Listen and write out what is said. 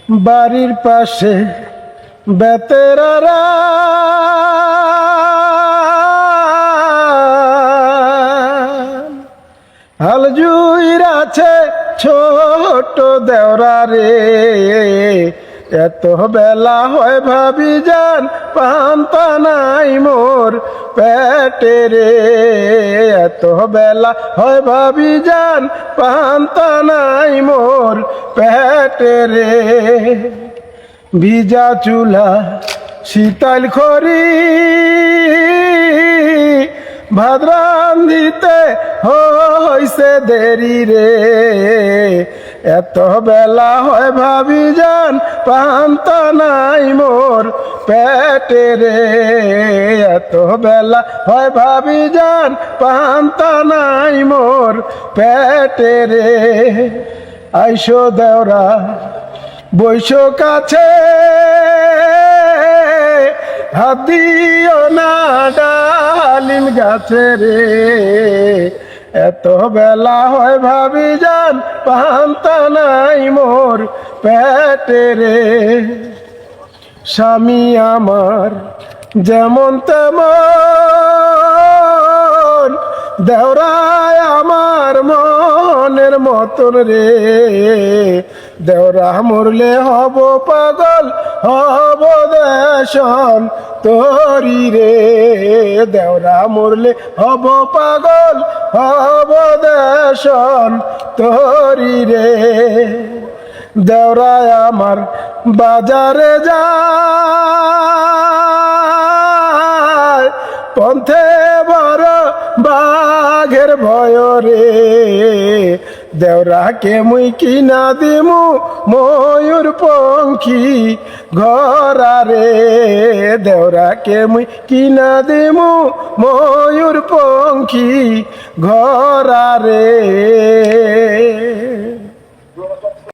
বাড়ির পাশে বেতেরারা হাল জুইর আছে ছোট দেওরা রে, এত বেলা হয় ভাবি যান পান্তা নাই মোর পেটে রে, এত বেলা হয় ভাবি যান পান্তা নাই মোর পেটে রে। ভিজা চুলা শীতল খড়ি ভাত রান্ধিতে হইছে দেরি রে, এত বেলা হয় ভাবি যান পান্তা নাই মোর পেটে রে, এত বেলা হয় ভাবি যান পান্তা নাই মোর পেটে রে। আইসো দেওরা বৈশ কাছে হাত দিও না ডালিম গাছে রে, এত বেলা হয় ভাবি যান পান্তা নাই মোর পেটে রে। স্বামী আমার যেমন তেমন দেওরায় আমার মনের মতন রে, দেওরা মরলে হব পাগল হব দেশন তোরি রে, দেওরা মরলে হব পাগল হব দেশন তোরি রে। দেওরায় আমার বাজারে যায় পন্থে বড় বাঘের ভয় রে, দেওরাকে মুই কিনা দিমু ময়ূর পঙ্খী ঘরা রে, দেওরাকে মুই কিনা দিমু ময়ূর পঙ্খী ঘরা রে।